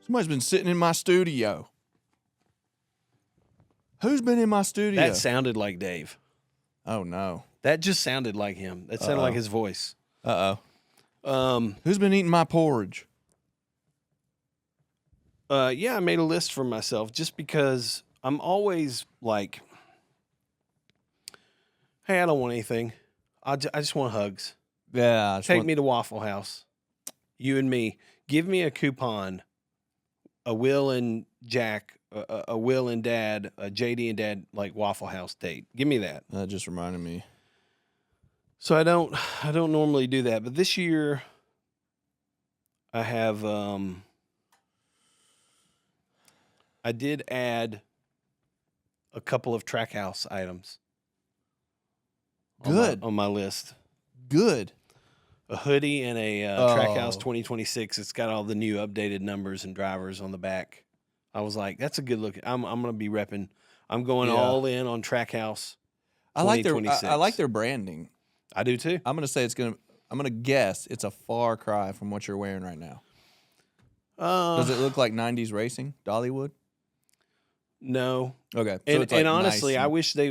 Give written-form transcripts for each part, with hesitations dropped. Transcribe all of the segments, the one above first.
Somebody's been sitting in my studio. Who's been in my studio? That sounded like Dave. Oh, no. That just sounded like him. That sounded like his voice. Uh-oh. Who's been eating my porridge? Yeah, I made a list for myself just because I'm always like, hey, I don't want anything. I just want hugs. Yeah. Take me to Waffle House. You and me. Give me a coupon. A Will and Jack, a Will and Dad, a JD and Dad, like Waffle House date. Give me that. That just reminded me. So I don't normally do that, but this year I have I did add a couple of track house items. Good. On my list. Good. A hoodie and a Trackhouse 2026. It's got all the new updated numbers and drivers on the back. I was like, that's a good look. I'm going to be repping. I'm going all in on Trackhouse 2026. I like their branding. I do too. I'm going to guess it's a far cry from what you're wearing right now. Does it look like 90s racing, Dollywood? No. Okay. So And, it's like and honestly, nice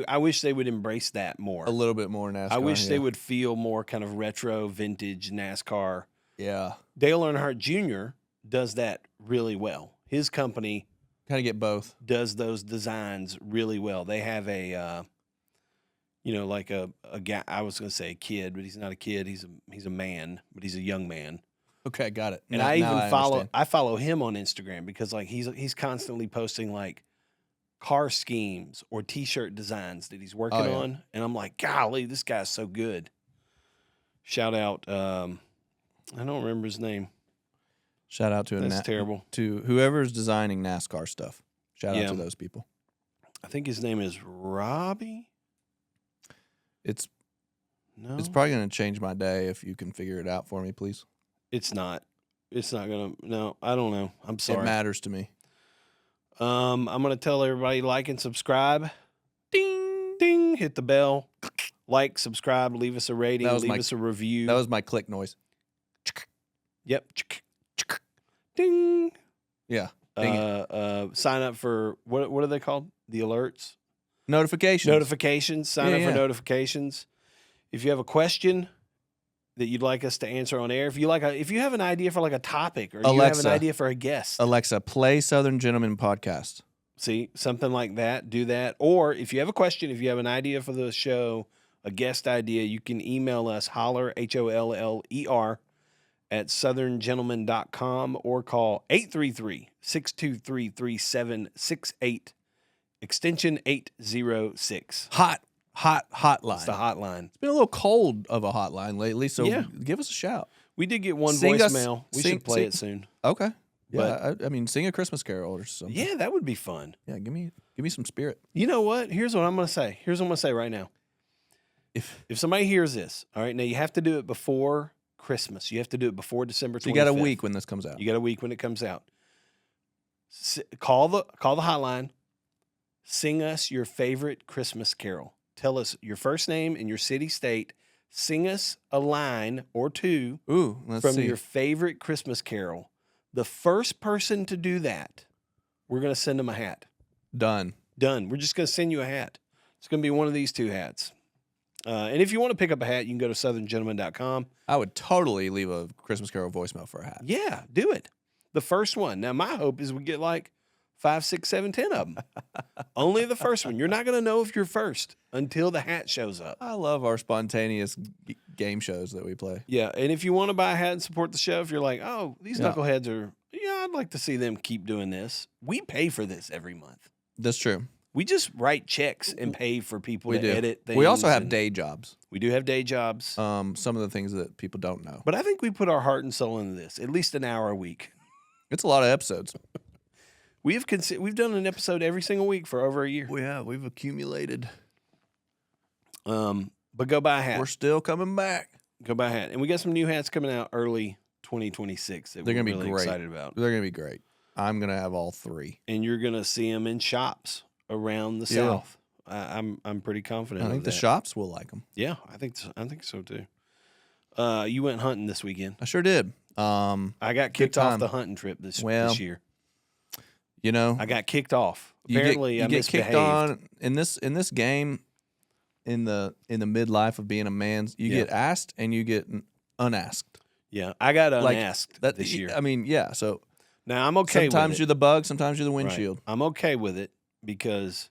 I wish they would embrace that more. a little bit more NASCAR. I wish they would feel more kind of retro, vintage NASCAR. Yeah. Dale Earnhardt Jr. does that really well. His company Kind of get both. does those designs really well. They have a, like a guy. I was going to say a kid, but he's not a kid. He's a man, but he's a young man. Okay, got it. And I follow him on Instagram because like he's constantly posting like car schemes or T-shirt designs that he's working on, and I'm like, golly, this guy's so good. Shout out, I don't remember his name. Shout out to That's terrible. To whoever's designing NASCAR stuff. Shout out to those people. I think his name is Robbie. It's probably going to change my day if you can figure it out for me, please. It's not. It's not gonna. No, I don't know. I'm sorry. It matters to me. I'm gonna tell everybody like and subscribe. Ding ding. Hit the bell. Like, subscribe, leave us a rating, leave us a review. That was my click noise. Yep. Ding. Yeah. Sign up for what are they called? The alerts. Notifications. Sign up for notifications. If you have a question that you'd like us to answer on air, if you have an idea for like a topic, or you have an idea for a guest, Alexa, play Southern Gentleman podcast. See, something like that, do that. Or if you have a question, if you have an idea for the show, a guest idea, you can email us, holler, HOLLER, at southerngentleman.com, or call 833-623-3768, extension 806. Hotline. It's the hotline. It's been a little cold of a hotline lately, so give us a shout. We did get one voicemail. We should play it soon. Okay. Yeah, I mean, sing a Christmas carol or something. Yeah, that would be fun. Yeah, give me some spirit. You know what? Here's what I'm going to say. Here's what I'm going to say right now. If somebody hears this, all right, now you have to do it before Christmas. You have to do it before December 25th. So you got a week when this comes out. You got a week when it comes out. Call the hotline. Sing us your favorite Christmas carol. Tell us your first name and your city, state. Sing us a line or two from your favorite Christmas carol. The first person to do that, we're going to send them a hat. Done. We're just going to send you a hat. It's going to be one of these two hats. And if you want to pick up a hat, you can go to southerngentleman.com. I would totally leave a Christmas carol voicemail for a hat. Yeah, do it. The first one. Now, my hope is we get like 5, 6, 7, 10 of them. Only the first one. You're not going to know if you're first until the hat shows up. I love our spontaneous game shows that we play. Yeah, and if you want to buy a hat and support the show, if you're like, oh, these knuckleheads are, I'd like to see them keep doing this. We pay for this every month. That's true. We just write checks and pay for people to edit things. We also have day jobs. We do have day jobs. Some of the things that people don't know. But I think we put our heart and soul into this, at least an hour a week. It's a lot of episodes. We've done an episode every single week for over a year. We have. We've accumulated. But go buy a hat. We're still coming back. Go buy a hat. And we got some new hats coming out early 2026 that They're we're gonna be really great. excited about. They're going to be great. I'm going to have all three. And you're going to see them in shops around the South. I'm pretty confident. I think the shops will like them. Yeah, I think so too. You went hunting this weekend. I sure did. I got kicked off the hunting trip this year. You know, I got kicked off. you Apparently, I get misbehaved. kicked on in this game. In the midlife of being a man, you get asked and you get unasked. Yeah, I got Like, unasked that this year. I mean, yeah. So Now I'm okay with it. sometimes you're the bug, sometimes you're the Right. windshield. I'm okay with it because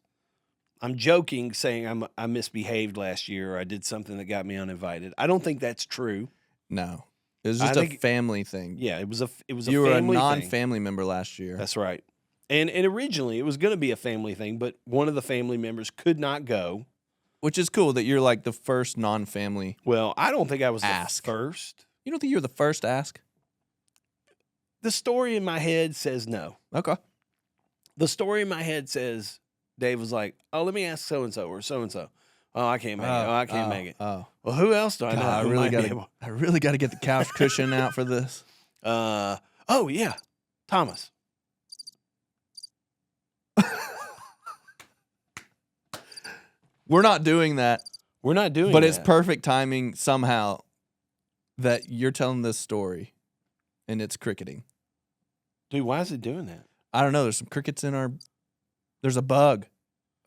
I'm joking, saying I misbehaved last year or I did something that got me uninvited. I don't think that's true. No, it was I just a think- family thing. Yeah, it was a You were a family thing. non-family member last year. That's right. And originally it was going to be a family thing, but one of the family members could not go. Which is cool that you're like the first non-family. Well, I don't think I was Ask. the first. You don't think you're the first to ask? The story in my head says no. Okay. The story in my head says Dave was like, "Oh, let me ask so and so or so and so." Oh, I can't make it. Oh, I can't make it. Oh, Well, who else do I know? God, who might be able- I really got to get the couch cushion out for this. Oh yeah, Thomas. We're not doing that, We're not doing but that. it's perfect timing somehow that you're telling this story, and it's cricketing. Dude, why is it doing that? I don't know. There's some crickets in our. There's a bug.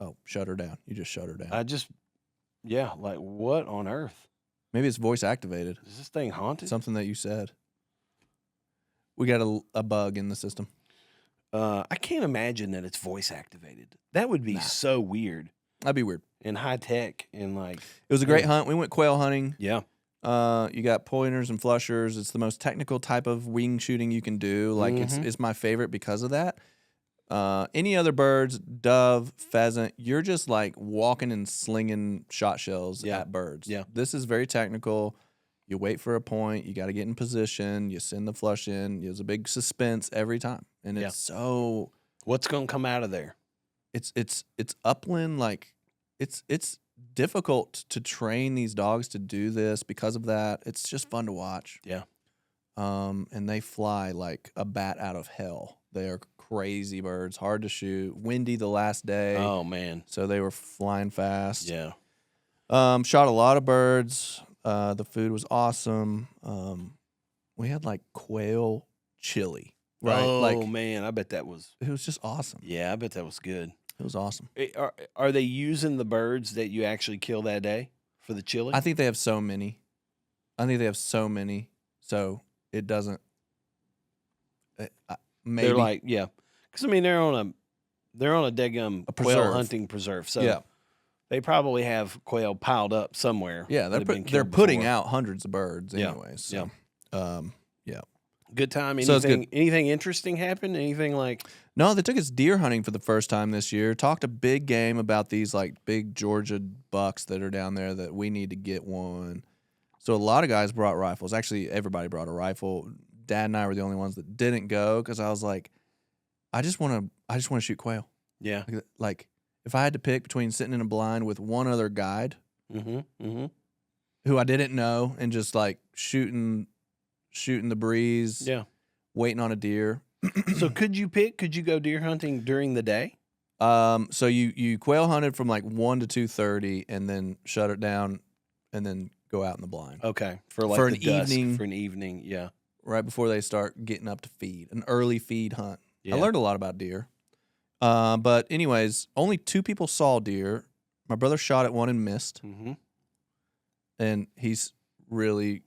Oh, shut her down. You just shut her down. Like what on earth? Maybe it's voice activated. Is this thing haunted? Something that you said. We got a bug in the system. I can't imagine that it's voice activated. That would be so weird That'd be weird. and high tech and like. It was a great hunt. We went quail hunting. Yeah. You got pointers and flushers. It's the most technical type of wing shooting you can do. Like it's my favorite because of that. Any other birds, dove, pheasant, you're just like walking and slinging shot shells at birds. Yeah. This is very technical. You wait for a point. You got to get in position. You send the flush in. There's a big suspense every time, and it's so. What's going to come out of there? It's upland. Like it's difficult to train these dogs to do this because of that. It's just fun to watch. Yeah. And they fly like a bat out of hell. They are crazy birds, hard to shoot. Windy the last day. Oh man. So they were flying fast. Yeah. Shot a lot of birds. The food was awesome. We had like quail chili. Right. Oh like man, I bet that was. it was just awesome. Yeah, I bet that was good. It was awesome. Are they using the birds that you actually kill that day for the chili? I think they have so many. So it doesn't. Maybe They're like, yeah, because I mean they're on a daggum A quail preserve. hunting preserve, so yeah. they probably have quail piled up somewhere. Yeah, that have been they're killed putting before. out hundreds of birds Yeah, anyways. So, yeah. Good time. So it's good. Anything interesting happened? Anything like? No, they took us deer hunting for the first time this year. Talked a big game about these like big Georgia bucks that are down there that we need to get one. So a lot of guys brought rifles. Actually, everybody brought a rifle. Dad and I were the only ones that didn't go because I was like, I just want to shoot quail. Yeah. Like if I had to pick between sitting in a blind with one other guide who I didn't know and just like shooting the breeze, waiting on a deer. So could you pick? Could you go deer hunting during the day? So you quail hunted from like 1 to 2:30 and then shut it down and then go out in the blind. Okay, for like For the an dusk, evening- For an evening, yeah. Right before they start getting up to feed, an early feed hunt. Yeah. I learned a lot about deer. But anyways, only 2 people saw deer. My brother shot at one and missed, and he's really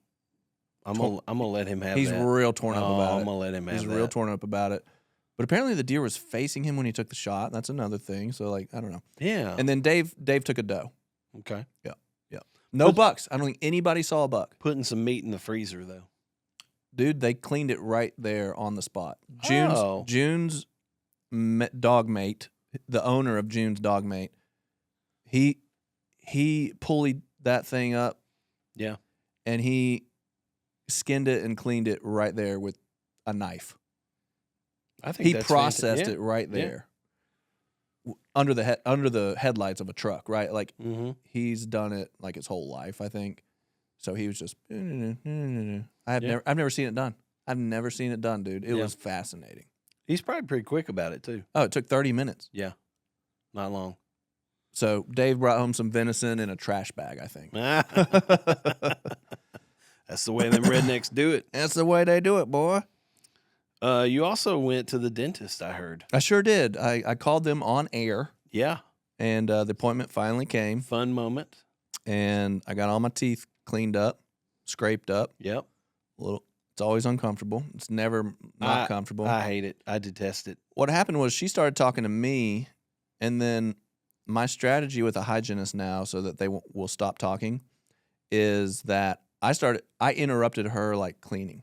I'm gonna let him have. he's that. real torn up about I'm it. gonna let him have. He's that. real torn up about it. But apparently the deer was facing him when he took the shot. That's another thing. So like I don't know. Yeah. And then Dave took a doe. Okay. No bucks. I don't think anybody saw a buck. Putting some meat in the freezer though. Dude, they cleaned it right there on the spot. Oh. June's dog mate, the owner of June's dog mate, he pulleyed that thing up. Yeah. And he skinned it and cleaned it right there with a knife. I think He that's processed fantastic. it right Yeah. there. Under the headlights of a truck, right? Like he's done it like his whole life, I think. So he was just I've never seen it done. I've never seen it done, dude. It was fascinating. He's probably pretty quick about it too. Oh, it took 30 minutes. Yeah. Not long. So Dave brought home some venison in a trash bag, I think. That's the way them rednecks do it. That's the way they do it, boy. You also went to the dentist, I heard. I sure did. I called them on air, Yeah. and the appointment finally came, Fun moment. and I got all my teeth cleaned up, scraped up. Yep. It's always uncomfortable. It's never not comfortable. I hate it. I detest it. What happened was she started talking to me, and then my strategy with a hygienist now, so that they will stop talking, is that I interrupted her like cleaning,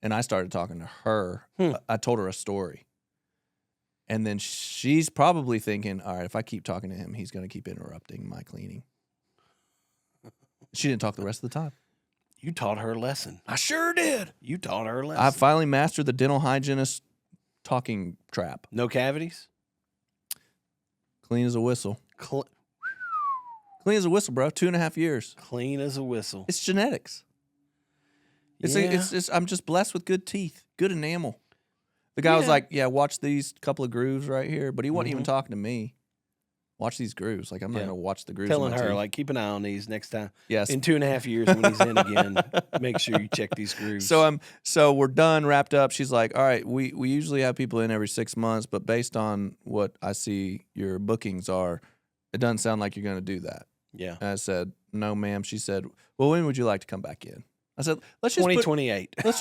and I started talking to her. I told her a story, and then she's probably thinking, all right, if I keep talking to him, he's going to keep interrupting my cleaning. She didn't talk the rest of the time. You taught her a lesson. I sure did. You taught her a lesson. I finally mastered the dental hygienist talking trap. No cavities? Clean as a whistle. Clean as a whistle, bro. 2.5 years. Clean as a whistle. It's genetics. I'm just blessed with good teeth, good enamel. The guy was like, "Yeah, watch these couple of grooves right here," but he wasn't even talking to me. Watch these grooves. Like I'm not gonna watch the grooves. Telling her, like, keep an eye on these next time. Yes. In 2.5 years when he's in again, make sure you check these grooves. So we're done, wrapped up. She's like, all right, we usually have people in every 6 months, but based on what I see your bookings are, it doesn't sound like you're gonna do that. Yeah. And I said, no, ma'am. She said, well, when would you like to come back in? I said, let's just 2028. Let's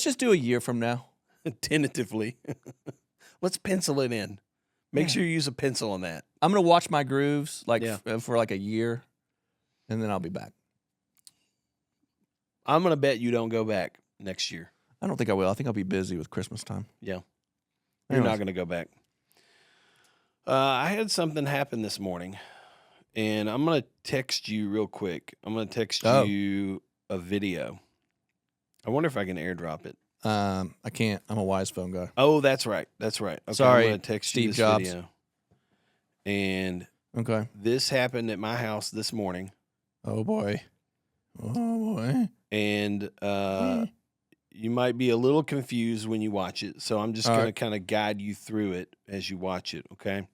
just do a year from now. Tentatively. Let's pencil it in. Make sure you use a pencil on that. I'm going to watch my grooves for like a year, and then I'll be back. I'm going to bet you don't go back next year. I don't think I will. I think I'll be busy with Christmas time. Yeah. You're not going to go back. I had something happen this morning, and I'm going to text you real quick. I'm going to text you a video. I wonder if I can airdrop it. I can't. I'm a Wise Phone guy. Oh, that's right. That's right. Okay, Sorry, I'm going to text Steve you this Jobs. video. And this happened at my house this morning. Oh, boy. Oh, boy. And you might be a little confused when you watch it. So I'm just going to kind of guide you through it as you watch it, okay?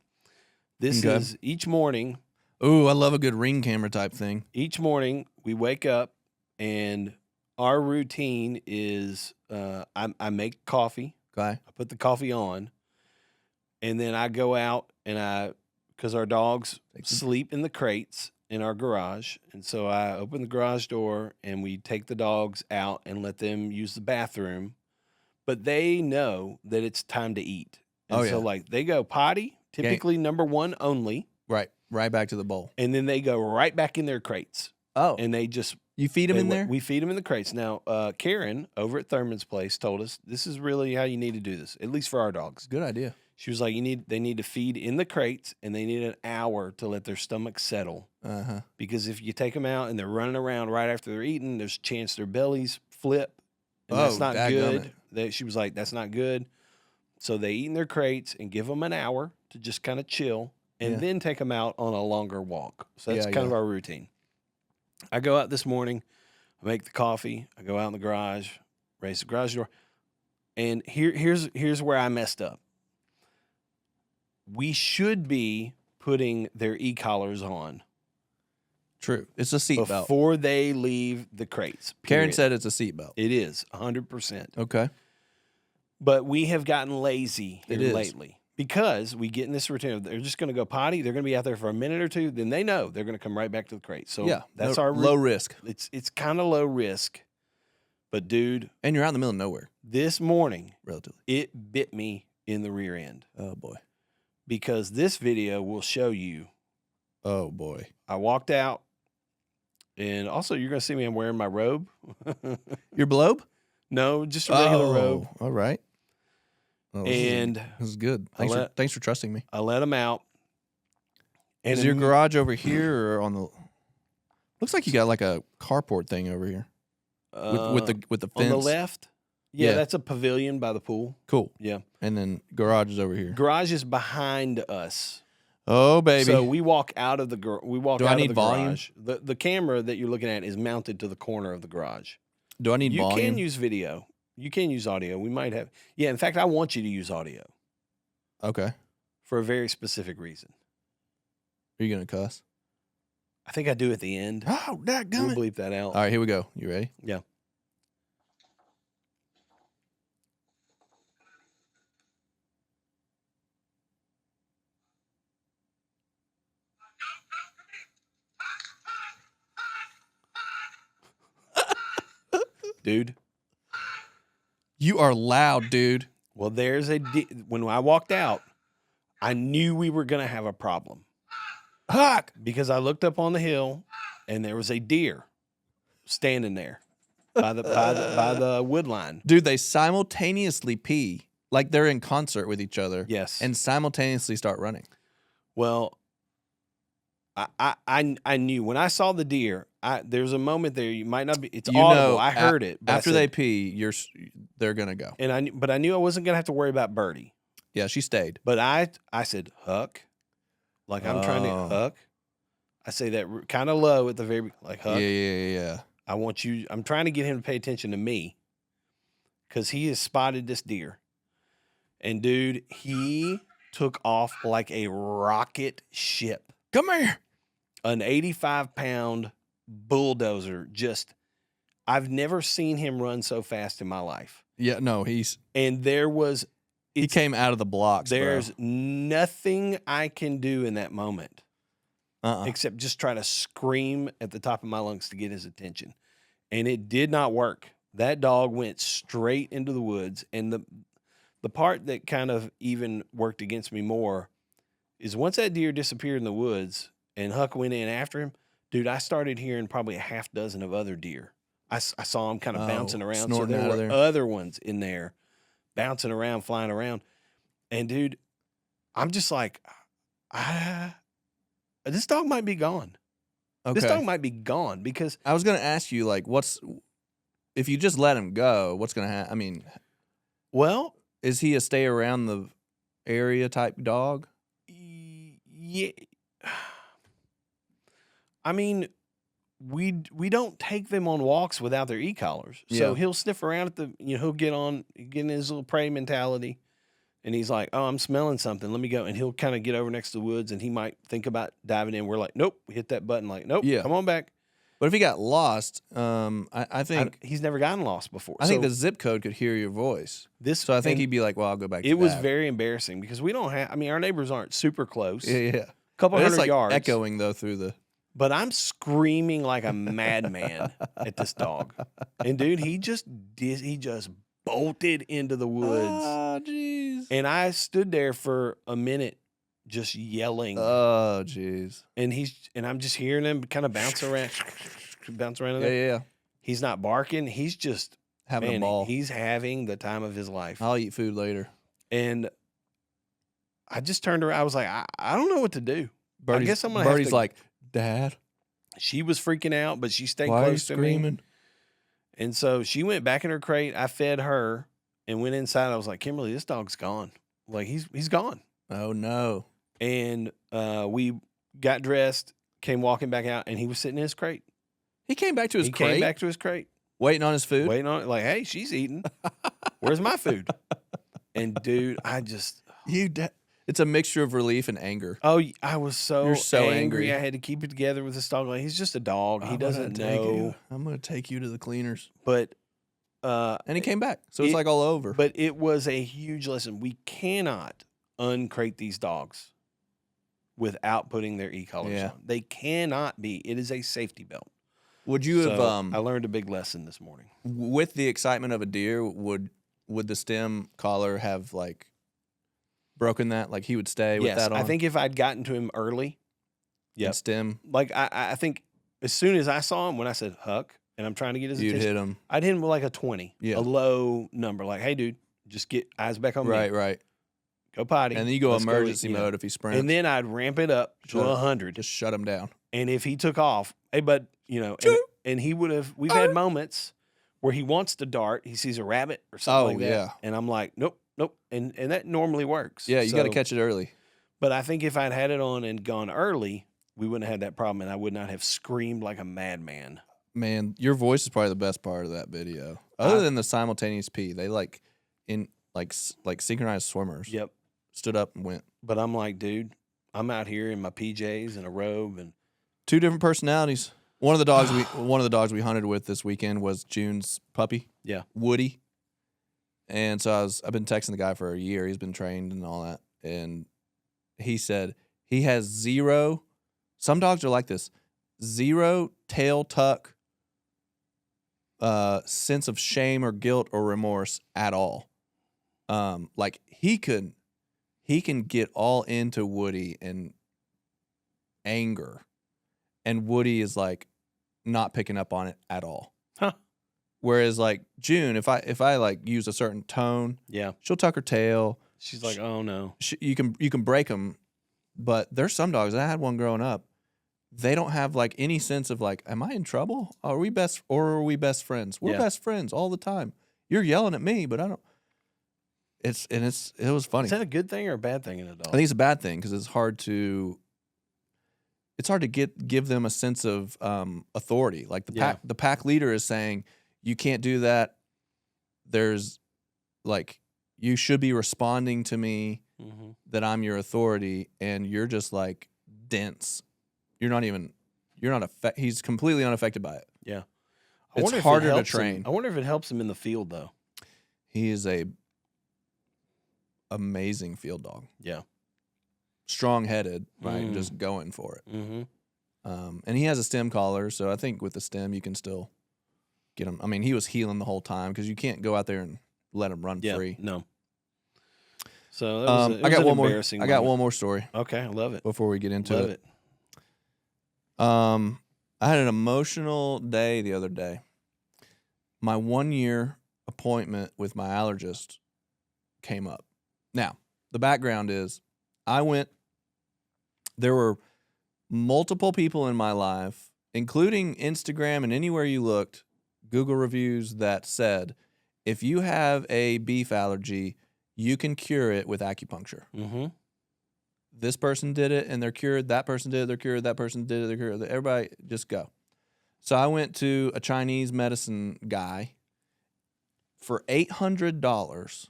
This is each morning. Ooh, I love a good Ring camera type thing. Each morning we wake up and our routine is I make coffee. Okay. I put the coffee on, and then I go out and because our dogs sleep in the crates in our garage, and so I open the garage door and we take the dogs out and let them use the bathroom, but they know that it's time to eat. And so like they go potty, typically number one only. Right back to the bowl. And then they go right back in their crates. Oh. And they just... You feed them in there? We feed them in the crates. Now, Karen over at Thurman's place told us this is really how you need to do this, at least for our dogs. Good idea. She was like, they need to feed in the crates, and they need an hour to let their stomach settle. Because if you take them out and they're running around right after they're eating, there's a chance their bellies flip, and that's not good. She was like, that's not good. So they eat in their crates and give them an hour to just kind of chill, and then take them out on a longer walk. So that's kind of our routine. I go out this morning, I make the coffee, I go out in the garage, raise the garage door, and here's where I messed up. We should be putting their e-collars on. True. It's a seatbelt. Before they leave the crates. Karen said it's a seatbelt. It is, 100%. Okay. But we have gotten lazy lately. Because we get in this routine, they're just going to go potty. They're going to be out there for a minute or two. Then they know they're going to come right back to the crate. So that's our low risk. It's kind of low risk, but dude, and you're out in the middle of nowhere. This morning, relatively, it bit me in the rear end. Oh boy! Because this video will show you. Oh boy! I walked out, and also you're going to see me. I'm wearing my robe. Your blobe? No, just a regular robe. All right. Oh, and this is good. Thanks for trusting me. I let them out. And is your garage over here or on the? Looks like you got like a carport thing over here with the fence on the left. Yeah, that's a pavilion by the pool. Cool. Yeah, and then garage is over here. Garage is behind us. Oh baby! So we walk out of the garage. Do I need volume? The camera that you're looking at is mounted to the corner of the garage. Do I need volume? You can use video. You can use audio. We might have. Yeah, in fact, I want you to use audio. Okay. For a very specific reason. Are you going to cuss? I think I do at the end. Oh, dadgummit. We'll bleep that out. All right, here we go. You ready? Yeah. dude. You are loud, dude. Well, when I walked out, I knew we were going to have a problem. Huck! Because I looked up on the hill and there was a deer standing there by the wood line. Dude, they simultaneously pee like they're in concert with each other. Yes. And simultaneously start running. Well, I knew when I saw the deer, there's a moment there you might not be. It's audible. I heard it. But After they pee, they're gonna go. And but I knew I wasn't gonna have to worry about Birdie. Yeah, she stayed. But I said, Huck, like I'm trying to Huck. I say that kind of low at the very like Huck. Yeah. I'm trying to get him to pay attention to me because he has spotted this deer, and dude, he took off like a rocket ship. Come here. An 85-pound bulldozer. I've never seen him run so fast in my life. Yeah, no, he came out of the blocks. There's nothing I can do in that moment except just try to scream at the top of my lungs to get his attention. And it did not work. That dog went straight into the woods. And the part that kind of even worked against me more is once that deer disappeared in the woods and Huck went in after him, dude, I started hearing probably a half dozen of other deer. I saw them kind of bouncing around. So there were other ones in there bouncing around, flying around. And, dude, I'm just like, this dog might be gone. Okay. This dog might be gone because... I was going to ask you, like, if you just let him go, what's going to happen? I mean... Well... Is he a stay around the area type dog? Yeah. I mean, we don't take them on walks without their e-collars. So he'll sniff around at he'll get in his little prey mentality. And he's like, oh, I'm smelling something. Let me go. And he'll kind of get over next to the woods and he might think about diving in. We're like, nope. We hit that button like, nope, come on back. But if he got lost, I think... he's never gotten lost before. I think the zip code could hear your voice. So I think he'd be like, well, I'll go back to that. It was very embarrassing because we don't have... I mean, our neighbors aren't super close. Yeah. A couple hundred yards. Echoing, though, through the... But I'm screaming like a madman at this dog. And, dude, he just bolted into the woods. Oh, jeez. And I stood there for a minute just yelling. Oh, jeez. And I'm just hearing him kind of bounce around in there. Yeah. He's not barking. He's just having a ball. He's having the time of his life. I'll eat food later. And I just turned around. I was like, I don't know what to do. I guess I'm gonna Birdie's like, Dad. She was freaking out, but she stayed close to me. And so she went back in her crate. I fed her and went inside. I was like, Kimberly, this dog's gone. Like he's gone. Oh no. And we got dressed, came walking back out, and he was sitting in his crate. He came back to his crate? He came back to his crate. Waiting on his food? Waiting on it. Like, hey, she's eating. Where's my food? And, dude, it's a mixture of relief and anger. Oh, I was so angry. I had to keep it together with this dog. Like, he's just a dog. He doesn't know. I'm going to take you to the cleaners. But... and he came back. So it's like all over. But it was a huge lesson. We cannot uncrate these dogs without putting their e-collars on. They cannot be. It is a safety belt. Would you have... I learned a big lesson this morning. With the excitement of a deer, would the stem collar have, like, broken that? Like, he would stay with that on? I think if I'd gotten to him early... Yep. Stem? Like, I think as soon as I saw him, when I said, Huck, and I'm trying to get his attention... You'd hit him. I'd hit him with, like, a 20. Yeah. A low number. Like, hey, dude, just get eyes back on me. Right. Go potty. And then you go emergency mode if he sprints. And then I'd ramp it up to 100. Just shut him down. And if he took off, hey, bud, and he would have, we've had moments where he wants to dart, he sees a rabbit or something like that. Yeah. And I'm like, nope. And that normally works. Yeah, you got to catch it early. But I think if I'd had it on and gone early, we wouldn't have had that problem, and I would not have screamed like a madman. Man, your voice is probably the best part of that video. Other than the simultaneous pee, they like synchronized swimmers. Yep. Stood up and went. But I'm like, dude, I'm out here in my PJs and a robe and two different personalities. One of the dogs we hunted with this weekend was June's puppy. Yeah. Woody. And so I've been texting the guy for a year. He's been trained and all that. And he said he has zero. Some dogs are like this. Zero tail tuck sense of shame or guilt or remorse at all. Like he can get all into Woody and anger, and Woody is like not picking up on it at all. Huh. Whereas like June, if I like use a certain tone, Yeah. she'll tuck her tail. She's like, oh no. You can break them, but there's some dogs. I had one growing up. They don't have like any sense of like, am I in trouble? Are we best friends? We're best friends all the time. You're yelling at me, but I don't. It was funny. Is that a good thing or a bad thing in a dog? I think it's a bad thing because it's hard to give them a sense of authority. Like the pack leader is saying, you can't do that. There's like, you should be responding to me that I'm your authority, and you're just like dense. You're not he's completely unaffected by it. Yeah. It's harder to train. I wonder if it helps him in the field though. He is a amazing field dog. Yeah. Strong-headed, right? Just going for it. Mm-hmm. And he has a stem collar, so I think with the stem you can still get him. I mean, he was healing the whole time because you can't go out there and let him run free. No. So that was I got one more. embarrassing I got moment. one more story. Okay, I love it. Before we get into Love it. I had an emotional day the other day. My 1-year appointment with my allergist came up. Now, the background is there were multiple people in my life, including Instagram and anywhere you looked, Google reviews that said, if you have a beef allergy, you can cure it with acupuncture. Mm-hmm. This person did it and they're cured. That person did it, they're cured. That person did it, they're cured. Everybody just go. So I went to a Chinese medicine guy for $800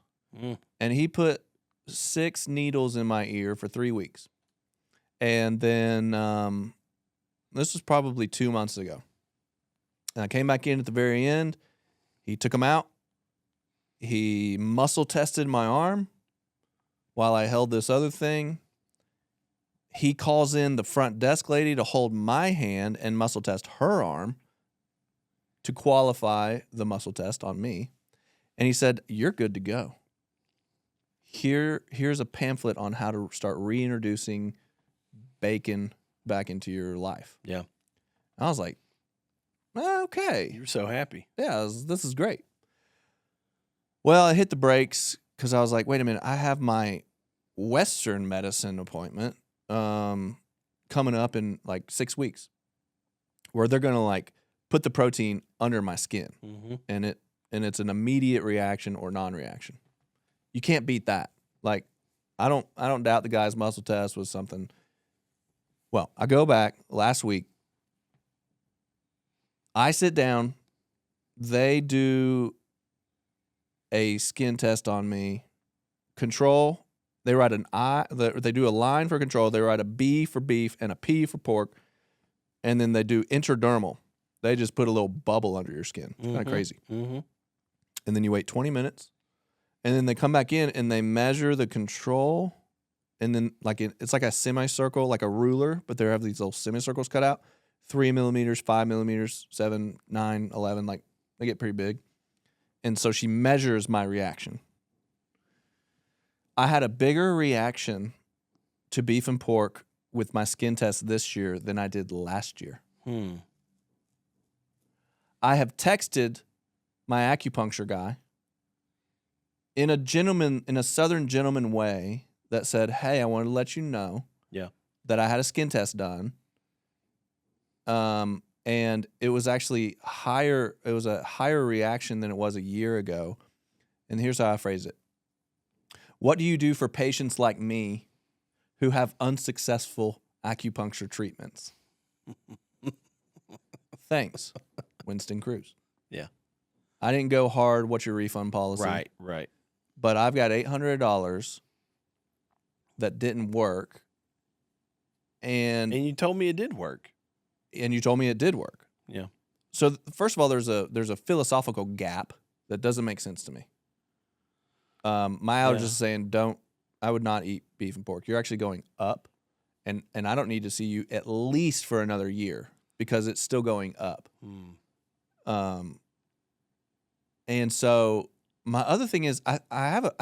and he put 6 needles in my ear for 3 weeks. And then this was probably 2 months ago. And I came back in at the very end. He took them out. He muscle tested my arm while I held this other thing. He calls in the front desk lady to hold my hand and muscle test her arm to qualify the muscle test on me. And he said, you're good to go. Here's a pamphlet on how to start reintroducing bacon back into your life. Yeah. I was like, okay. You were so happy. Yeah, this is great. Well, I hit the brakes because I was like, wait a minute, I have my Western medicine appointment coming up in like 6 weeks where they're going to like put the protein under my skin and it's an immediate reaction or non-reaction. You can't beat that. Like, I don't doubt the guy's muscle test was something. Well, I go back last week. I sit down. They do a skin test on me. Control. They write an I. They do a line for control. They write a B for beef and a P for pork. And then they do intradermal. They just put a little bubble under your skin. It's kind of crazy. Mm-hmm. And then you wait 20 minutes. And then they come back in and they measure the control. And then it's like a semicircle, like a ruler, but they have these little semicircles cut out. 3 millimeters, 5 millimeters, 7, 9, 11. Like, they get pretty big. And so she measures my reaction. I had a bigger reaction to beef and pork with my skin test this year than I did last year. I have texted my acupuncture guy in a Southern gentleman way that said, hey, I wanted to let you know that I had a skin test done. And it was actually higher. It was a higher reaction than it was a year ago. And here's how I phrase it. What do you do for patients like me who have unsuccessful acupuncture treatments? Thanks, Winston Cruz. Yeah. I didn't go hard. What's your refund policy? Right. But I've got $800 that didn't work. And you told me it did work. And you told me it did work. Yeah. So first of all, there's a philosophical gap that doesn't make sense to me. My allergist is saying I would not eat beef and pork. You're actually going up, and I don't need to see you at least for another year because it's still going up. And so my other thing is I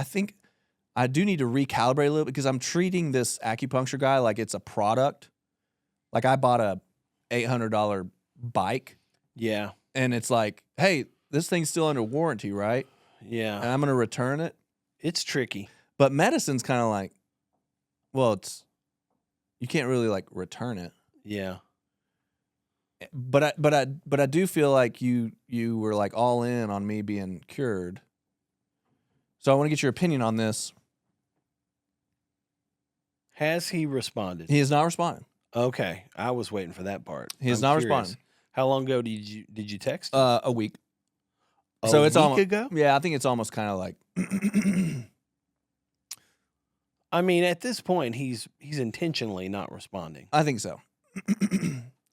think I do need to recalibrate a little because I'm treating this acupuncture guy like it's a product. Like I bought a $800 bike Yeah. and it's like, hey, this thing's still under warranty, right? Yeah. And I'm going to return it. It's tricky. But medicine's kind of like, well, you can't really like return it. Yeah. But I do feel like you were like all in on me being cured. So I want to get your opinion on this. Has he responded? He has not responded. Okay. I was waiting for that part. He has I'm not curious. responded. How long ago did you text? A week. A So it's week almost ago? Yeah, I think it's almost kind of like I mean, at this point, he's intentionally not responding. I think so.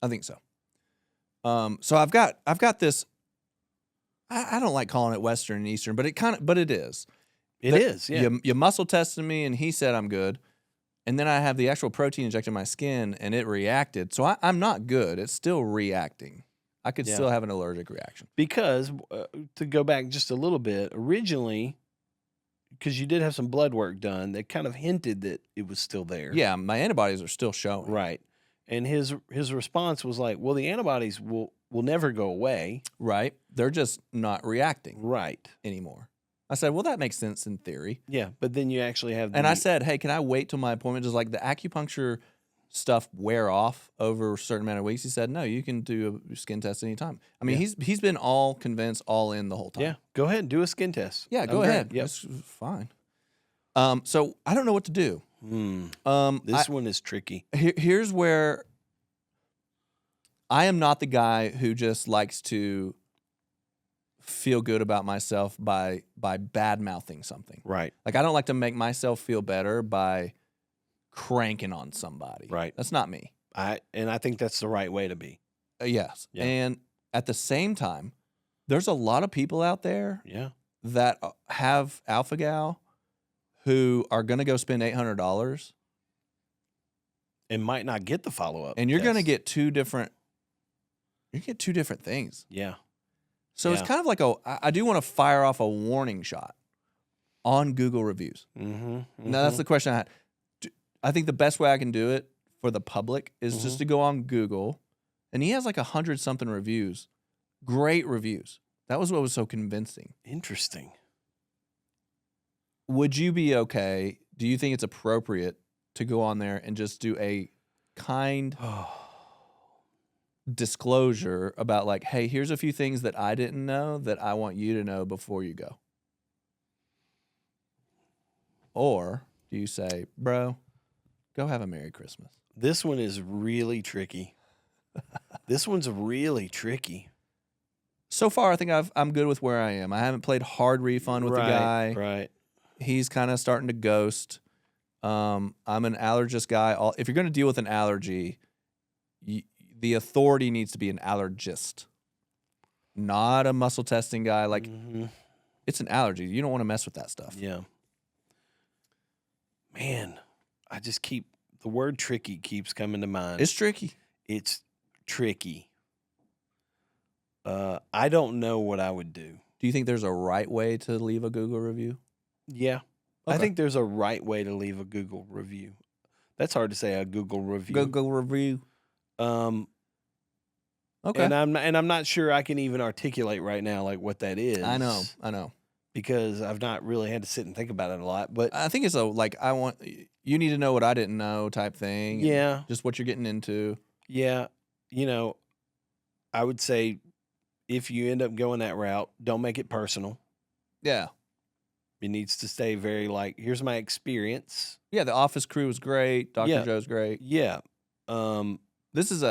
I think so. So I've got this. I don't like calling it Western and Eastern, but it is. It is, yeah. You muscle tested me, and he said I'm good, and then I have the actual protein injected in my skin, and it reacted. So I'm not good. It's still reacting. I could Yeah. still have an allergic reaction. Because to go back just a little bit, originally, because you did have some blood work done that kind of hinted that it was still there. Yeah, my antibodies are still showing. Right. And his response was like, well, the antibodies will never go away. Right. They're just not reacting Right. anymore. I said, well, that makes sense in theory. Yeah. But then you actually have And I said, hey, can I wait till my appointment? Does like the acupuncture stuff wear off over a certain amount of weeks? He said, no, you can do a skin test anytime. I mean, Yeah. he's been all convinced, all in the whole time. Yeah. Go ahead and do a skin test. Yeah, go I'm great. ahead. Yep. That's fine. So I don't know what to do. This one is tricky. Here's where I am not the guy who just likes to feel good about myself by bad mouthing something. Right. Like I don't like to make myself feel better by cranking on somebody. Right. That's not me. I think that's the right way to be. Yes. Yeah. And at the same time, there's a lot of people out there Yeah. that have alpha gal who are going to go spend $800 And might not get the follow-up. and you're going to test. get two different things. Yeah. So it's Yeah. kind of like I do want to fire off a warning shot on Google reviews. Mm-hmm. Now that's the question I had. I think the best way I can do it for the public is just to go on Google, and he has like 100-something reviews, great reviews. That was what was so convincing. Interesting. Would you be okay? Do you think it's appropriate to go on there and just do a kind disclosure about like, hey, here's a few things that I didn't know that I want you to know before you go? Or do you say, bro, go have a Merry Christmas? This one is really tricky. This one's really tricky. So far, I think I'm good with where I am. I haven't played hard refund with the guy. Right. He's kind of starting to ghost. I'm an allergist guy. If you're going to deal with an allergy, the authority needs to be an allergist, not a muscle testing guy. Like, it's an allergy. You don't want to mess with that stuff. Yeah. Man, the word tricky keeps coming to mind. It's tricky. It's tricky. I don't know what I would do. Do you think there's a right way to leave a Google review? Yeah. I Okay. think there's a right way to leave a Google review. That's hard to say, a Google review. Google review. Okay. Okay. And I'm not sure I can even articulate right now like what that is. I know. Because I've not really had to sit and think about it a lot. But I think it's you need to know what I didn't know type thing. yeah. Just what you're getting into. Yeah. I would say if you end up going that route, don't make it personal. Yeah. It needs to stay very like, here's my experience. Yeah, the office crew was great. Dr. Yeah. Joe's great. Yeah. It's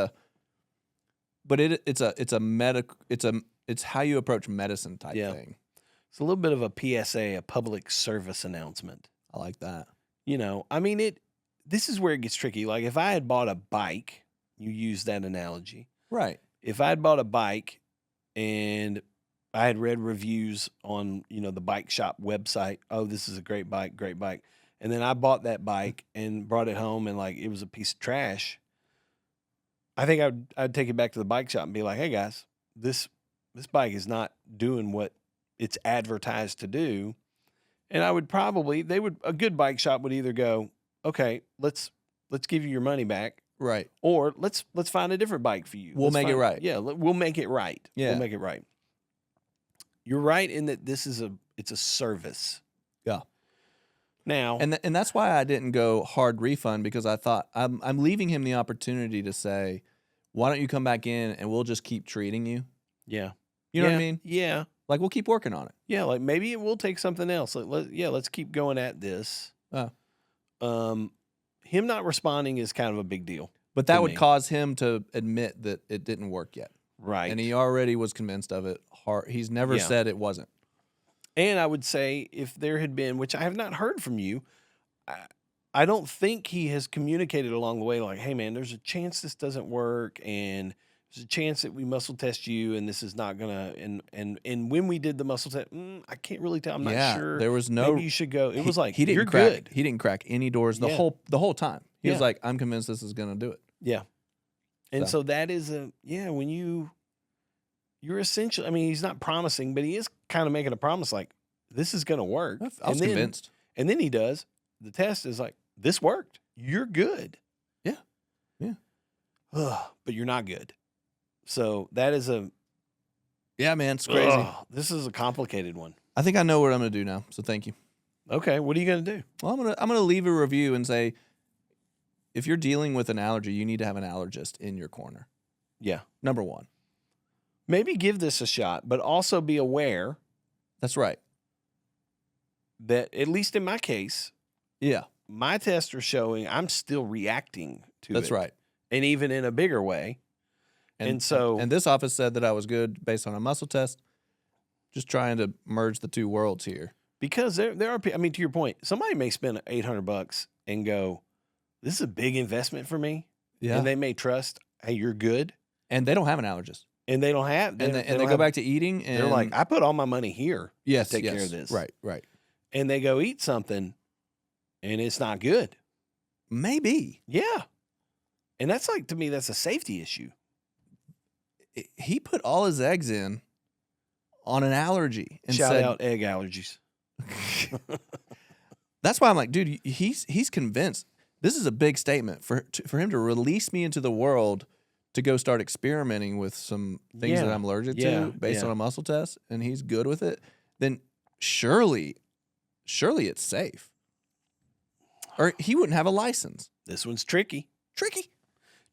how you approach medicine type Yeah. thing. It's a little bit of a PSA, a public service announcement. I like that. This is where it gets tricky. Like if I had bought a bike, you use that analogy. Right. If I had bought a bike and I had read reviews on, the bike shop website, oh, this is a great bike. And then I bought that bike and brought it home and like it was a piece of trash. I think I'd take it back to the bike shop and be like, hey guys, this bike is not doing what it's advertised to do. And I would probably a good bike shop would either go, okay, let's give you your money back, Right. or let's find a different bike for you. We'll make it right. Yeah, we'll make it right. Yeah. We'll make it right. You're right in that it's a service. Yeah. Now, And that's why I didn't go hard refund, because I thought I'm leaving him the opportunity to say, why don't you come back in and we'll just keep treating you? yeah. You know what I mean? Yeah. Like, we'll keep working on it. Yeah, like maybe it will take something else. Let's keep going at this. Him not responding is kind of a big deal. But that would cause him to admit that it didn't work yet. Right. And he already was convinced of it. He's never said it wasn't. And I would say, if there had been, which I have not heard from you, I don't think he has communicated along the way like, hey, man, there's a chance this doesn't work, and there's a chance that we muscle test you, and this is not going to, and when we did the muscle test, I can't really tell. I'm not sure. There was no, maybe you should go. It was like, you're good. He didn't crack any doors the whole time. He was like, I'm convinced this is going to do it. Yeah. And so that is when you're essentially, I mean, he's not promising, but he is kind of making a promise like, this is going to work. I was convinced. And then he does. The test is like, this worked. You're good. Yeah. Yeah. But you're not good. So that is yeah, man, it's crazy. This is a complicated one. I think I know what I'm going to do now. So thank you. Okay. What are you going to do? Well, I'm going to leave a review and say, if you're dealing with an allergy, you need to have an allergist in your corner. Yeah. Number one. Maybe give this a shot, but also be aware. That's right. That, at least in my case, my tests are showing I'm still reacting to it. That's right. And even in a bigger way. And this office said that I was good based on a muscle test. Just trying to merge the two worlds here. Because there are, I mean, to your point, somebody may spend $800 and go, this is a big investment for me. Yeah. And they may trust, hey, you're good. And they don't have an allergist. And they don't have. They go back to eating. And they're like, I put all my money here to take care of this. Right, right. And they go eat something, and it's not good. Maybe. Yeah. And that's like, to me, that's a safety issue. He put all his eggs in on an allergy. And Shout out egg allergies. That's why I'm like, dude, he's convinced. This is a big statement for him to release me into the world to go start experimenting with some things that I'm allergic to based on a muscle test, and he's good with it. Then surely it's safe. Or he wouldn't have a license. This one's tricky.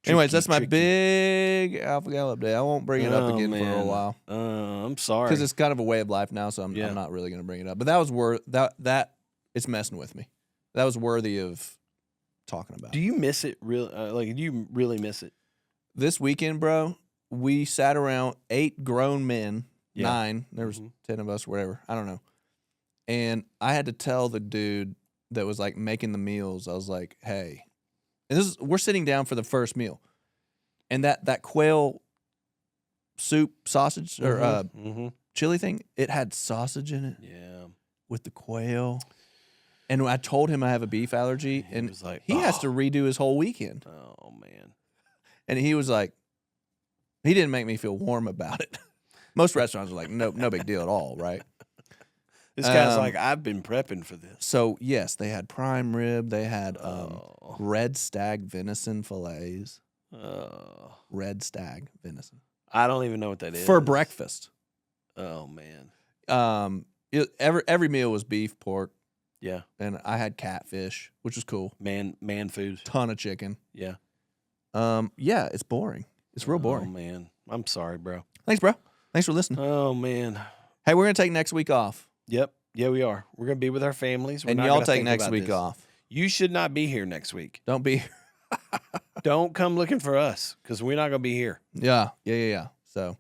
Anyways, that's my big Alpha Gal update. I won't bring it up again for a while. I'm sorry. Because it's kind of a way of life now, so I'm not really going to bring it up. But that was that it's messing with me. That was worthy of talking about. Do you miss it? Do you really miss it? This weekend, bro, we sat around 8 grown men, 9. There was 10 of us, whatever. I don't know. And I had to tell the dude that was like making the meals. I was like, hey. And we're sitting down for the first meal, and that quail soup sausage or chili thing, it had sausage in it. Yeah, with the quail. And I told him I have a beef allergy, and was like, he has to redo his whole weekend. Oh man! And he was like, he didn't make me feel warm about it. Most restaurants are like, no big deal at all, right? This guy's like, I've been prepping for this. So, yes, they had prime rib. They had red stag venison fillets. Red stag venison. I don't even know what that is. For breakfast. Oh, man. Every meal was beef, pork. Yeah. And I had catfish, which was cool. Man food. Ton of chicken. Yeah. Yeah, it's boring. It's real boring. Oh, man. I'm sorry, bro. Thanks, bro. Thanks for listening. Oh, man. Hey, we're going to take next week off. Yep. Yeah, we are. We're going to be with our families. And y'all take next week off. You should not be here next week. Don't be here. Don't come looking for us because we're not going to be here. Yeah. So,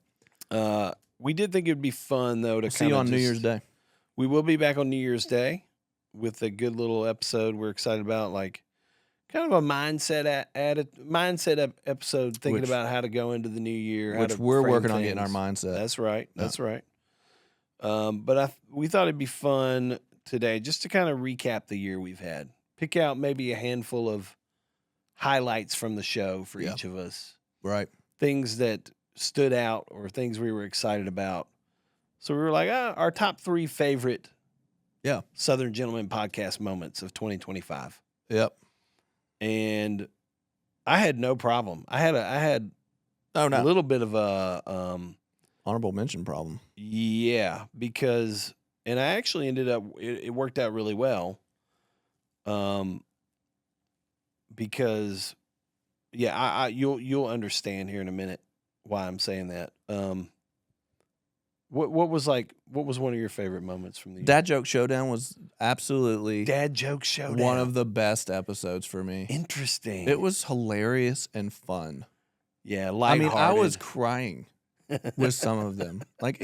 we did think it'd be fun, though, to see you on New Year's Day. We will be back on New Year's Day with a good little episode we're excited about, like kind of a mindset episode, thinking about how to go into the new year. Which we're working on getting our mindset. That's right. That's right. But we thought it'd be fun today just to kind of recap the year we've had. Pick out maybe a handful of highlights from the show for each of us. Right. Things that stood out or things we were excited about. So we were like, our top 3 favorite Yeah. Southern Gentleman podcast moments of 2025. Yep. And I had no problem. I had Oh a no. little bit of a Honorable mention problem. yeah, because and I actually ended up it worked out really well. Because yeah, you'll understand here in a minute why I'm saying that. What was one of your favorite moments from the year? Dad Joke Showdown was absolutely Dad Joke Showdown. one of the best episodes for me. Interesting. It was hilarious and fun. Yeah, I lighthearted. mean, I was crying with some of them. Like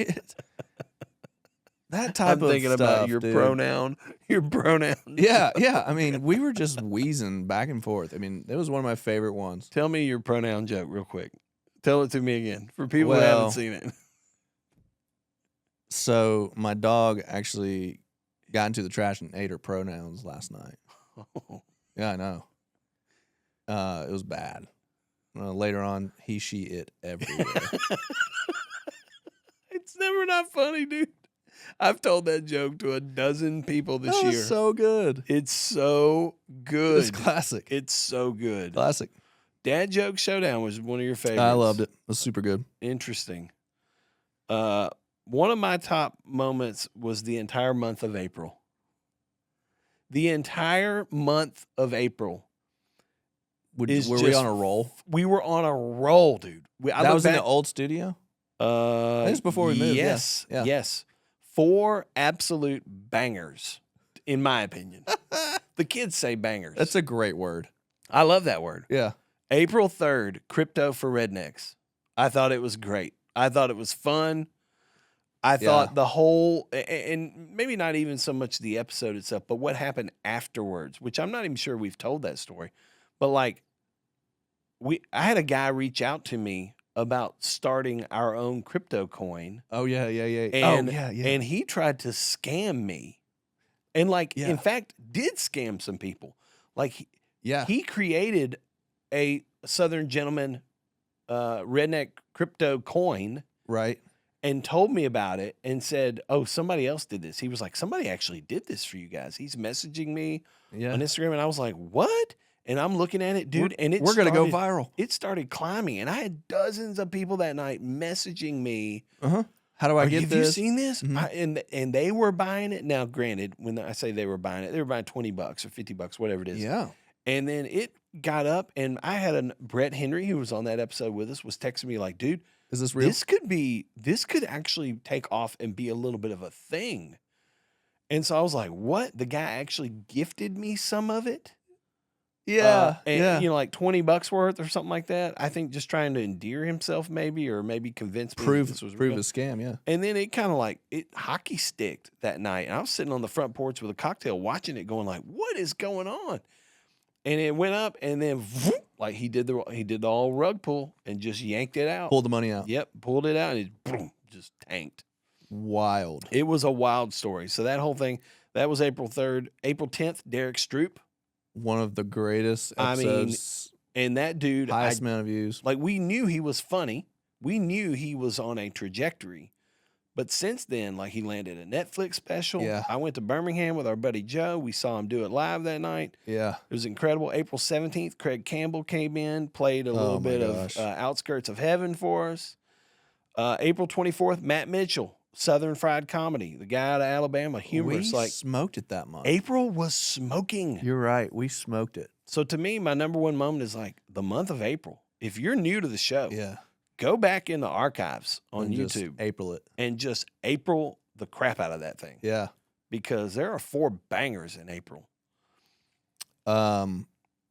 that type I'm of thinking stuff, about your dude. pronoun. Your pronoun. Yeah. I mean, we were just wheezing back and forth. I mean, it was one of my favorite ones. Tell me your pronoun joke real quick. Tell it to me again for people who haven't seen it. So my dog actually got into the trash and ate her pronouns last night. Yeah, I know. It was bad. Later on, he, she, it everywhere. It's never not funny, dude. I've told that joke to a dozen people this That was year. so good. It's so good. It's classic. It's so good. Classic. Dad Joke Showdown was one of your favorites. I loved it. It was super good. Interesting. One of my top moments was the entire month of April. The entire month of April. Were we on a roll? We were on a roll, dude. That was in the old studio? That was before we moved. Yes. Yeah. Yes. 4 absolute bangers, in my opinion. The kids say bangers. That's a great word. I love that word. Yeah. April 3rd, Crypto for Rednecks. I thought it was great. I thought it was fun. I thought the whole, and maybe not even so much the episode itself, but what happened afterwards, which I'm not even sure we've told that story. But like, I had a guy reach out to me about starting our own crypto coin. Oh, yeah. And, yeah. and he tried to scam me. And like, in fact, did scam some people. Like, he created a Southern Gentleman redneck crypto coin. Right. And told me about it and said, oh, somebody else did this. He was like, somebody actually did this for you guys. He's messaging me on Instagram. And I was like, what? And I'm looking at it, dude. We're going to go viral. It started climbing. And I had dozens of people that night messaging me. Uh-huh. How do I get this? Have you seen this? Mm-hmm. And they were buying it. Now, granted, when I say they were buying it, they were buying $20 or $50, whatever it is. Yeah. And then it got up. And I had Brett Henry, who was on that episode with us, was texting me like, dude, is this real? This could actually take off and be a little bit of a thing. And so I was like, what? The guy actually gifted me some of it? Yeah. And, like $20 worth or something like that. I think just trying to endear himself maybe, or maybe convince me Prove this was real. real. A scam, yeah. And then it kind of like, it hockey sticked that night. And I was sitting on the front porch with a cocktail watching it going like, what is going on? And it went up, and then like he did the all rug pull and just yanked it out. Pulled the money out. Yep, pulled it out, and it boom, just tanked. Wild. It was a wild story. So that whole thing, that was April 3rd. April 10th, Derek Stroop. One of the greatest episodes. And that dude, highest amount of views. Like, we knew he was funny. We knew he was on a trajectory. But since then, like, he landed a Netflix special. Yeah. I went to Birmingham with our buddy Joe. We saw him do it live that night. Yeah. It was incredible. April 17th, Craig Campbell came in, played a little bit of Outskirts of Heaven for us. April 24th, Matt Mitchell, Southern Fried Comedy, the guy out of Alabama, humorous. We smoked it that month. April was smoking. You're right. We smoked it. So to me, my number one moment is like the month of April. If you're new to the show, go back in the archives on YouTube. April it. And just April the crap out of that thing. Yeah. Because there are 4 bangers in April. One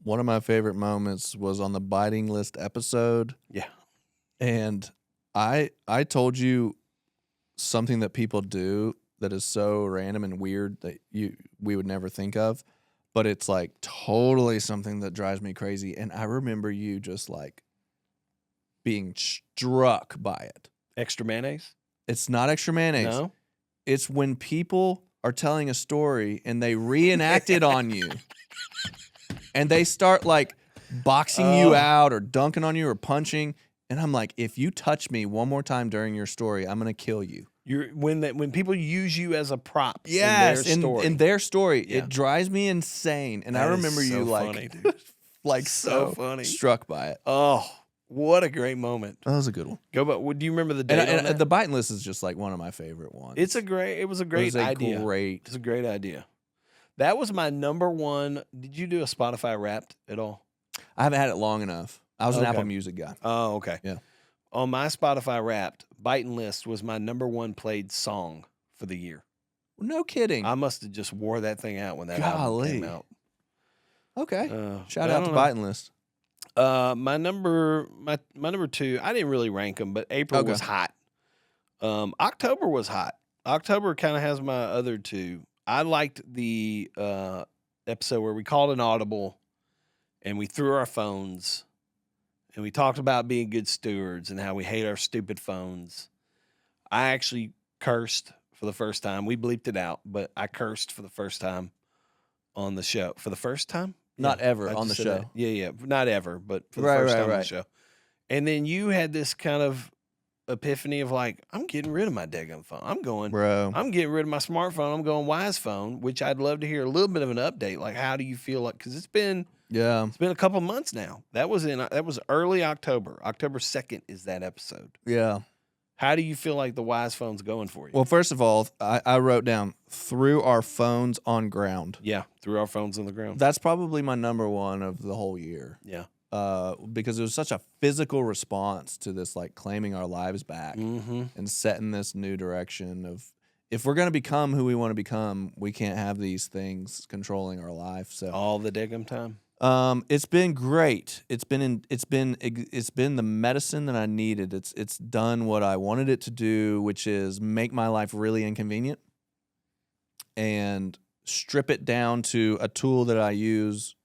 of my favorite moments was on the biting list episode. Yeah. And I told you something that people do that is so random and weird that we would never think of, but it's like totally something that drives me crazy. And I remember you just like being struck by it. Extra mayonnaise? It's not extra mayonnaise. No. It's when people are telling a story and they reenact it on you. And they start like boxing you out or dunking on you or punching. And I'm like, if you touch me one more time during your story, I'm going to kill you. When people use you as a prop Yes, in their story. in their story, Yeah. it drives me insane. And I That is remember so you funny, dude. like So so funny. struck by it. Oh, what a great moment. That was a good one. Go back. Do you remember the date on And that? the biting list is just like one of my favorite ones. It was a great idea. Great. It's a great idea. That was my number one. Did you do a Spotify Wrapped at all? I haven't had it long enough. I was an Okay. Apple Music guy. Oh, okay. Yeah. On my Spotify Wrapped, Biting List was my number one played song for the year. No kidding. I must have just wore that thing out when that album came out. Okay. Shout I out don't to know. Biting List. My number two, I didn't really rank them, but April Okay. was hot. October was hot. October kind of has my other two. I liked the episode where we called an audible and we threw our phones and we talked about being good stewards and how we hate our stupid phones. I actually cursed for the first time. We bleeped it out, but I cursed for the first time on the show. For the first time? Not Yeah, ever I on the just said that. show. Yeah. Not ever, but for the Right, first right, time on the right. show. And then you had this kind of epiphany of like, I'm getting rid of my daggone phone. Bro. I'm getting rid of my smartphone. I'm going Wise Phone, which I'd love to hear a little bit of an update. Like, how do you feel like? Because it's been a couple months now. That was early October. October 2nd is that episode. Yeah. How do you feel like the Wise Phone's going for you? Well, first of all, I wrote down threw our phones on ground. Yeah, threw our phones on the ground. That's probably my number one of the whole year. Yeah. Because it was such a physical response to this, like claiming our lives back Mm-hmm. and setting this new direction of if we're going to become who we want to become, we can't have these things controlling our life. So All the daggum time. it's been great. It's been the medicine that I needed. It's done what I wanted it to do, which is make my life really inconvenient and strip it down to a tool that I use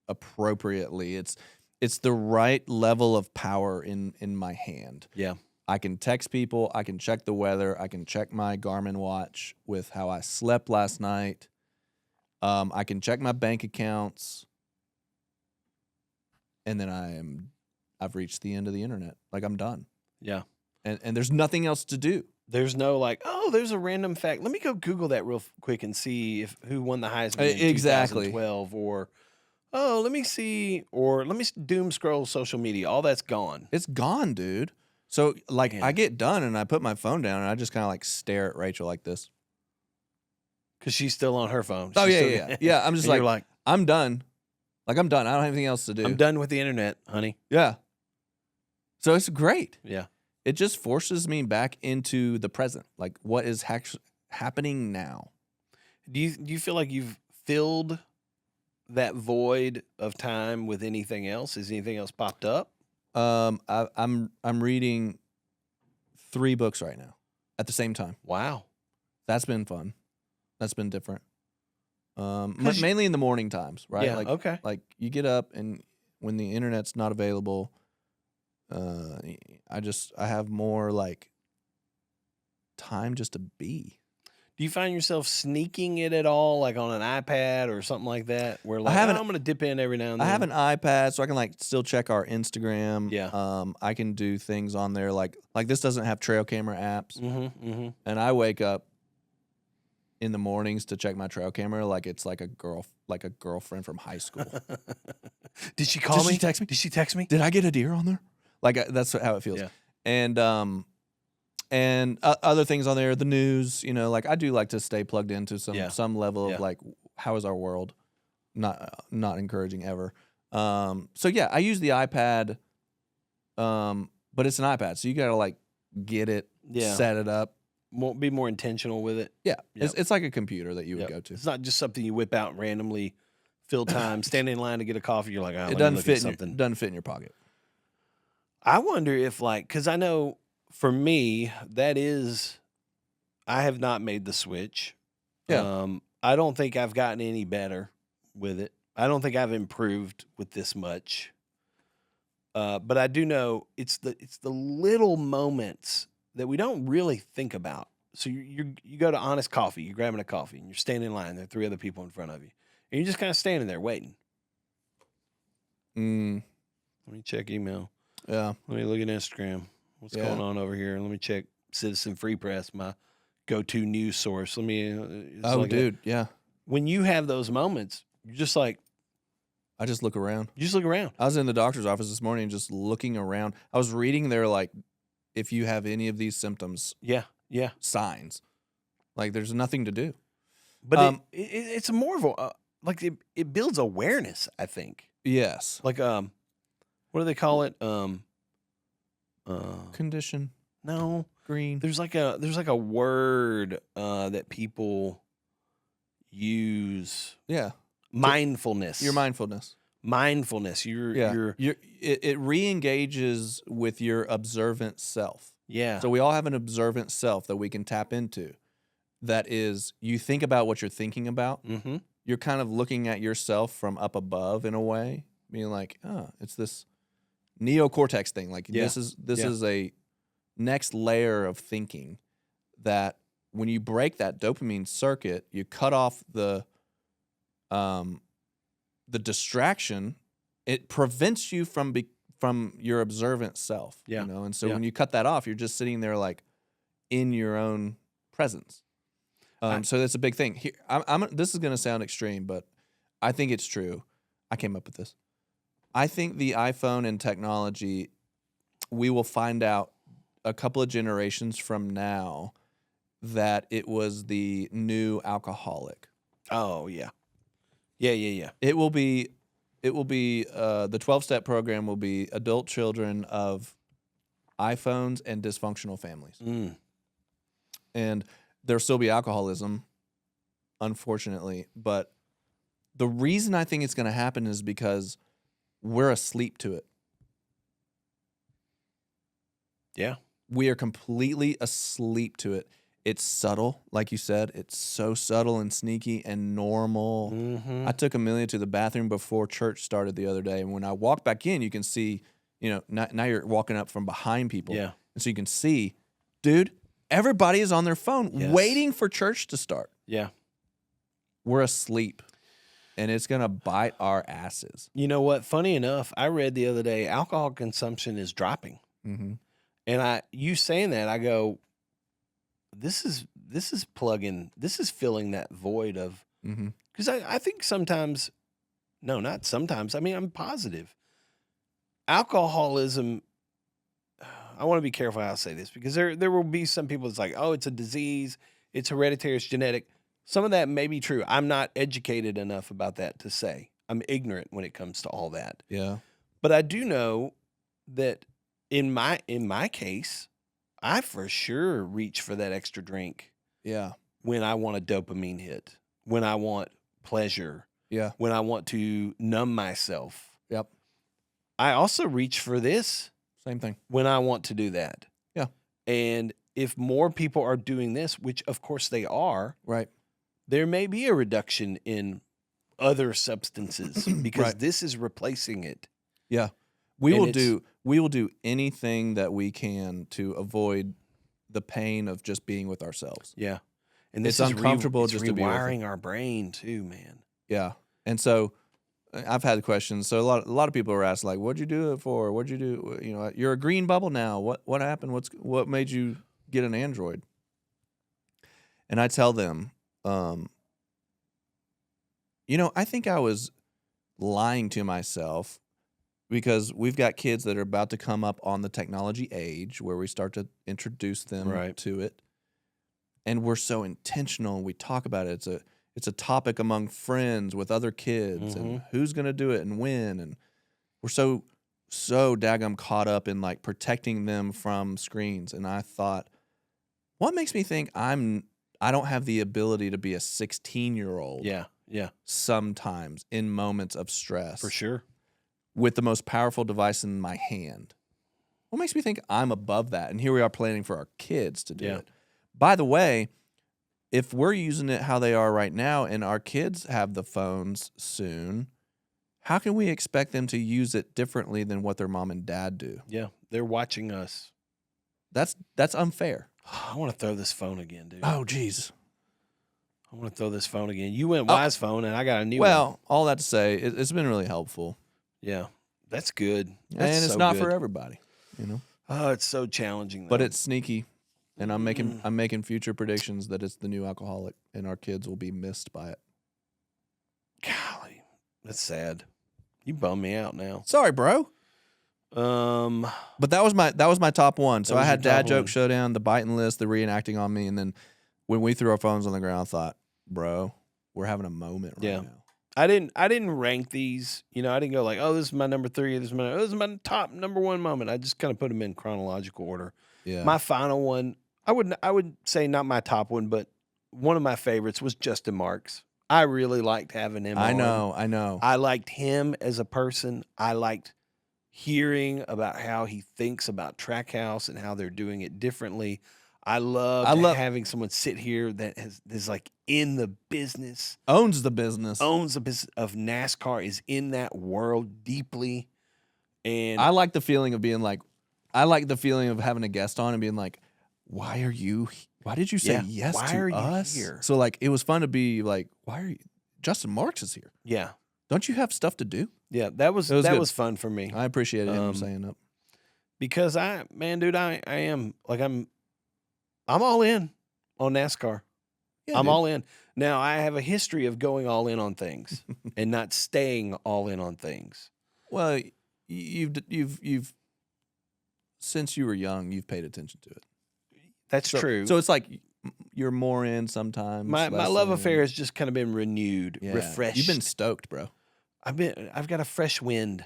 appropriately. It's the right level of power in my hand. Yeah. I can text people, I can check the weather, I can check my Garmin watch with how I slept last night. I can check my bank accounts. And then I've reached the end of the internet. Like I'm done. Yeah. And there's nothing else to do. There's no like, oh, there's a random fact. Let me go Google that real quick and see who won the Heisman in Exactly. 2012, or let me see, or let me doom scroll social media. All that's gone. It's gone, dude. So like Man. I get done and I put my phone down and I just kind of like stare at Rachel like this. Because she's still on her phone. Oh She's yeah, still- yeah. Yeah, I'm just And you're like I'm done. Like I'm done. I don't have anything else to do. I'm done with the internet, honey. Yeah. So it's great. Yeah. It just forces me back into the present. Like what is happening now? Do you feel like you've filled that void of time with anything else? Has anything else popped up? I'm reading 3 books right now at the same time. Wow. That's been fun. That's been different. 'Cause Mainly in the morning times, right? Yeah. Like, Okay. like you get up and when the internet's not available, I have more like time just to be. Do you find yourself sneaking it at all, like on an iPad or something like that? Where like, have an- I'm going to dip in every now and then. I have an iPad, so I can like still check our Instagram. Yeah. I can do things on there like this doesn't have trail camera apps, Mm-hmm, mm-hmm. and I wake up in the mornings to check my trail camera like it's like a girlfriend from high school. Did she call Did me? she text me? Did she text me? Did I get a deer on there? Like that's how it feels. Yeah. And other things on there, the news. Like I do like to stay plugged into some level Yeah. of like how is our world. Not encouraging ever. So yeah, I use the iPad. But it's an iPad, so you gotta like get it, Yeah. set it up. Won't be more intentional with it. Yeah, Yep. it's like a computer that you would Yep. go to. It's not just something you whip out and randomly fill time, stand in line to get a coffee. You're like, oh, It doesn't fit. Doesn't fit in your pocket. I wonder if because I know for me, I have not made the switch. Yeah. I don't think I've gotten any better with it. I don't think I've improved with this much. But I do know it's the little moments that we don't really think about. So you go to Honest Coffee, you're grabbing a coffee, and you're standing in line. There are 3 other people in front of you, and you're just kind of standing there waiting. Mm, Let me check email. yeah. Let me look at Instagram. What's Yeah. going on over here? Let me check Citizen Free Press, my go-to news source. Let me. Dude, yeah. When you have those moments, you're just like, I just look around. you just look around. I was in the doctor's office this morning just looking around. I was reading their, like, if you have any of these symptoms, Yeah. signs. Like, there's nothing to do. But it's more of a like it builds awareness. I think. Yes. Like what do they call it? Condition. No. Green. There's like a word that people use. Yeah. Mindfulness. Your mindfulness. Mindfulness. It re-engages with your observant self. Yeah. So we all have an observant self that we can tap into. That is, you think about what you're thinking about. Mm-hmm. You're kind of looking at yourself from up above in a way, being like, oh, it's this neocortex thing. Like this is a next layer of thinking that when you break that dopamine circuit, you cut off the distraction. It prevents you from your observant self. Yeah. You know, and so when you cut that off, you're just sitting there like in your own presence. So that's a big thing. Here, this is going to sound extreme, but I think it's true. I came up with this. I think the iPhone and technology, we will find out a couple of generations from now that it was the new alcoholic. Oh yeah. Yeah. It will be the 12-step program will be adult children of iPhones and dysfunctional families. And there'll still be alcoholism, unfortunately. But the reason I think it's going to happen is because we're asleep to it. Yeah. We are completely asleep to it. It's subtle, like you said. It's so subtle and sneaky and normal. Mm-hmm. I took Amelia to the bathroom before church started the other day, and when I walked back in, you can see, now you're walking up from behind people. Yeah. And so you can see, dude, everybody is on their phone waiting for church to start. Yeah. We're asleep, and it's going to bite our asses. You know what? Funny enough, I read the other day alcohol consumption is dropping. Mm-hmm. And you saying that, I go, this is filling that void of, because I think sometimes, no, not sometimes. I mean, I'm positive. Alcoholism, I want to be careful how I say this, because there will be some people that's like, oh, it's a disease, it's hereditary, it's genetic. Some of that may be true. I'm not educated enough about that to say. I'm ignorant when it comes to all that. Yeah. But I do know that in my case, I for sure reach for that extra drink. Yeah. When I want a dopamine hit, when I want pleasure, Yeah. when I want to numb myself. Yep. I also reach for this. Same thing. When I want to do that. Yeah. And if more people are doing this, which of course they are, right, there may be a reduction in other substances because this is replacing it. Yeah. We will do anything that we can to avoid the pain of just being with ourselves. Yeah. And this it's is uncomfortable it's just to be rewiring our brain too, man. Yeah. And so I've had questions. So a lot of people are asked, like, what'd you do it for? What'd you do? You're a green bubble now. What happened? What made you get an Android? And I tell them, I think I was lying to myself because we've got kids that are about to come up on the technology age where we start to introduce them to it. And we're so intentional. We talk about it. It's a topic among friends with other kids and who's going to do it and when. And we're so daggum caught up in like protecting them from screens. And I thought, what makes me think I don't have the ability to be a 16-year-old? Yeah. Yeah. Sometimes in moments of stress. For sure. With the most powerful device in my hand. What makes me think I'm above that? And here we are planning for our kids to do it. By the way, if we're using it how they are right now and our kids have the phones soon, how can we expect them to use it differently than what their mom and dad do? Yeah. They're watching us. That's unfair. I want to throw this phone again, dude. Oh, geez. I want to throw this phone again. You went Wise phone, and I got a new one. Well, all that to say, it's been really helpful. Yeah. That's good. And it's not for everybody, Oh, it's so challenging, though. But it's sneaky. And I'm making future predictions that it's the new alcoholic, and our kids will be missed by it. Golly, that's sad. You bum me out now. Sorry, bro. Um, But that was my top one. So That I was had your top dad joke one. showdown, the biting list, the reenacting on me, and then when we threw our phones on the ground, I thought, bro, we're having a moment right Yeah. now. I didn't rank these. You know, I didn't go like, oh, this is my number 3. This is my top number 1 moment. I just kind of put them in chronological order. Yeah. My final one, I would say not my top one, but one of my favorites was Justin Marks. I really liked having him. I on. know. I liked him as a person. I liked hearing about how he thinks about Trackhouse and how they're doing it differently. I love having someone sit here that is like in the business, owns the business of NASCAR, is in that world deeply. And I like the feeling of being like, I like the feeling of having a guest on and being like, why did you say yes why to are you us? here? So like, it was fun to be like, why are you, Justin Marks is here. Yeah. Don't you have stuff to do? Yeah. That was fun for me. I appreciated him saying that. Because I am like, I'm all in on NASCAR. Yeah, I'm dude. all in. Now, I have a history of going all in on things and not staying all in on things. Well, you've since you were young, you've paid attention to it. That's true. So it's like you're more in sometimes. My less love in. affair has just kind of been renewed, Yeah. refreshed. You've been stoked, bro. I've got a fresh wind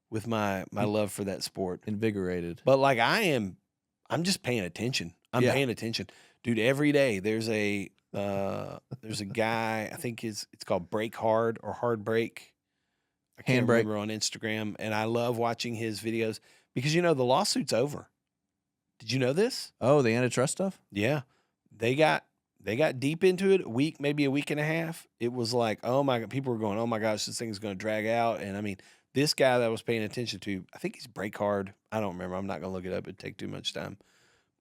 with my love for that sport. Invigorated. But like I'm just paying attention. I'm paying attention. Dude, every day there's a guy, I think it's called Break Hard or Hard Break. I can't Handbrake. remember, on Instagram, and I love watching his videos because the lawsuit's over. Did you know this? Oh, the antitrust stuff? Yeah. They got deep into it, maybe a week and a half. It was like, oh my God, people were going, oh my gosh, this thing's going to drag out. And I mean, this guy that I was paying attention to, I think he's Break Hard. I don't remember. I'm not going to look it up. It'd take too much time.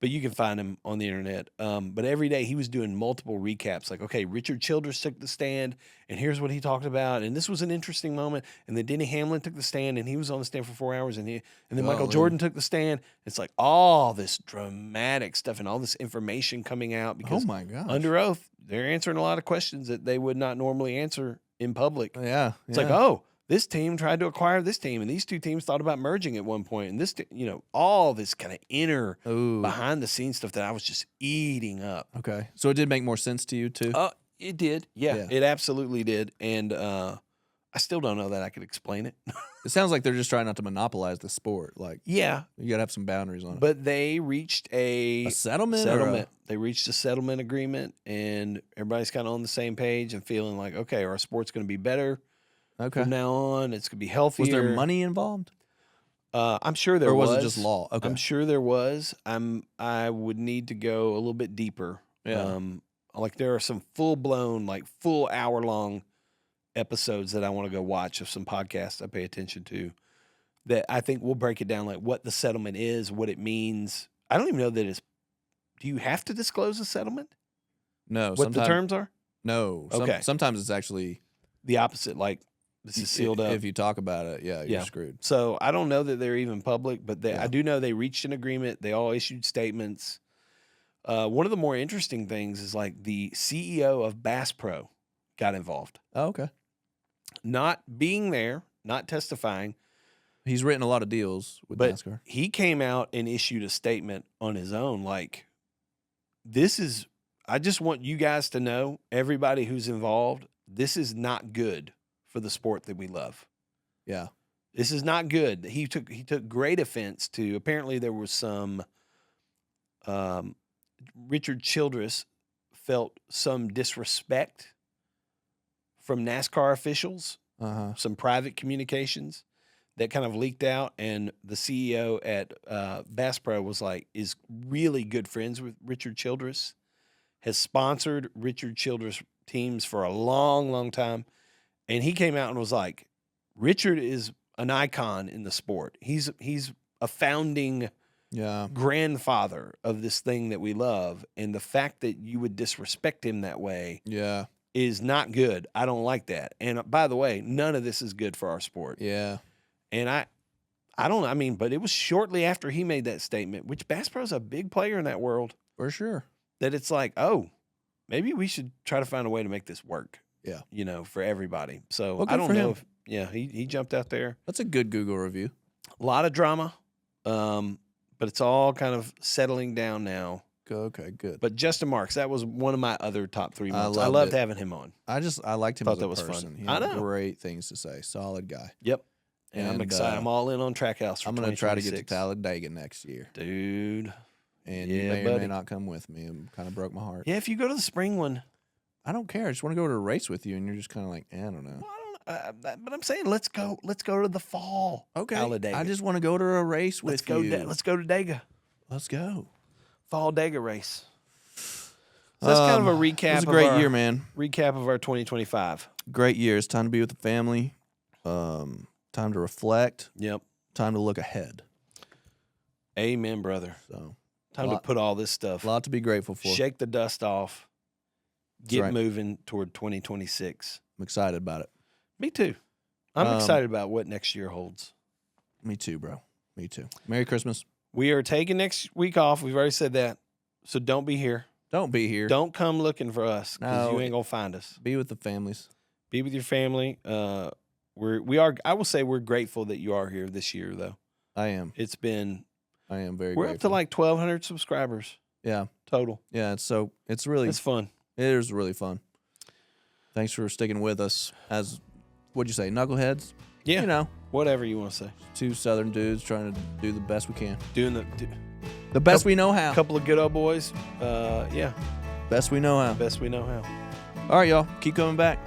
But you can find him on the internet. But every day he was doing multiple recaps. Like, okay, Richard Childress took the stand, and here's what he talked about. And this was an interesting moment. And then Denny Hamlin took the stand, and he was on the stand for 4 hours. And then Michael Jordan took the stand. It's like all this dramatic stuff and all this information coming out because oh my gosh. under oath, they're answering a lot of questions that they would not normally answer in public. Yeah. It's like, oh, this team tried to acquire this team, and these two teams thought about merging at one point. And this, all this kind of inner behind the scenes stuff that I was just eating up. Okay. So it did make more sense to you too? It did. Yeah, it absolutely did. And I still don't know that I could explain it. It sounds like they're just trying not to monopolize the sport. Like, yeah, you got to have some boundaries on it. But they reached a settlement. They reached a settlement agreement, and everybody's kind of on the same page and feeling like, okay, our sport's going to be better. Okay. From now on, it's going to be healthier. Was there money involved? I'm sure there was. Or was it just law? Okay. I'm sure there was. I would need to go a little bit deeper. Yeah. Like there are some full-blown, like full hour-long episodes that I want to go watch of some podcasts I pay attention to that I think will break it down, like what the settlement is, what it means. I don't even know that do you have to disclose a settlement? No. What the terms are? No. Okay. Sometimes it's actually the opposite, like this is sealed up. If you talk about it, you're screwed. So I don't know that they're even public, but I do know they reached an agreement. They all issued statements. One of the more interesting things is like the CEO of Bass Pro got involved. Oh, okay. Not being there, not testifying. He's written a lot of deals with NASCAR. He came out and issued a statement on his own like, I just want you guys to know, everybody who's involved, this is not good for the sport that we love. Yeah. This is not good. He took great offense to, apparently there was some, Richard Childress felt some disrespect from NASCAR officials, some private communications that kind of leaked out. And the CEO at Bass Pro was like, is really good friends with Richard Childress, has sponsored Richard Childress teams for a long, long time. And he came out and was like, Richard is an icon in the sport. He's a founding grandfather of this thing that we love. And the fact that you would disrespect him that way is not good. I don't like that. And by the way, none of this is good for our sport. Yeah. And I don't know. I mean, but it was shortly after he made that statement, which Bass Pro's a big player in that world, For sure. that it's like, oh, maybe we should try to find a way to make this work. Yeah. You know, for everybody. So Well, I good don't for know him. if, yeah, he jumped out there. That's a good Google review. A lot of drama, but it's all kind of settling down now. Okay, good. But Justin Marks, that was one of my other top 3 months. I loved loved it. having him on. I liked him Thought as a that was fun. person. He I had know. great things to say. Solid guy. Yep. And I'm And, excited. I'm all in on Trackhouse for I'm going to try to get to 2026. Talladega next year. Dude. And Yeah, you may or buddy. may not come with me. It kind of broke my heart. Yeah, if you go to the spring one, I don't care. I just want to go to a race with you, and you're just kind of like, I don't know. well, I don't, but I'm saying let's go to the fall. Okay. Talladega. I just want to go to a race with let's go. you. Let's go to Dega. Let's go. Fall Dega race. So that's kind of a recap. It was a great of our, year, man. Recap of our 2025. Great year. It's time to be with the family. Time to reflect. Yep. Time to look ahead. Amen, brother. So, Time to put all this stuff. a lot to be grateful for. Shake the dust off. Get right. moving toward 2026. I'm excited about it. Me too. I'm excited about what next year holds. Me too, bro. Me too. Merry Christmas. We are taking next week off. We've already said that. So don't be here. Don't be here. Don't come looking for us because No. you ain't going to find us. Be with the families. Be with your family. We are. I will say we're grateful that you are here this year, though. I am. It's been. I am very We're grateful. up to like 1,200 subscribers Yeah. total. Yeah. It's really, It's fun. it is really fun. Thanks for sticking with us as, what'd you say, knuckleheads? Yeah. You know, Whatever you want to say. 2 Southern dudes trying to do the best we can. Doing The best we know how. couple of good old boys. Yeah. Best we know how. Best we know how. All right, y'all. Keep coming back.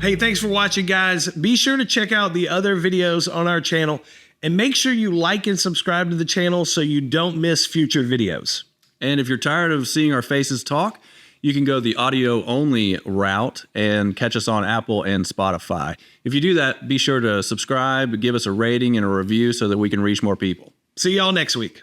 Hey, thanks for watching, guys. Be sure to check out the other videos on our channel and make sure you like and subscribe to the channel so you don't miss future videos. And if you're tired of seeing our faces talk, you can go the audio only route and catch us on Apple and Spotify. If you do that, be sure to subscribe, give us a rating and a review so that we can reach more people. See y'all next week.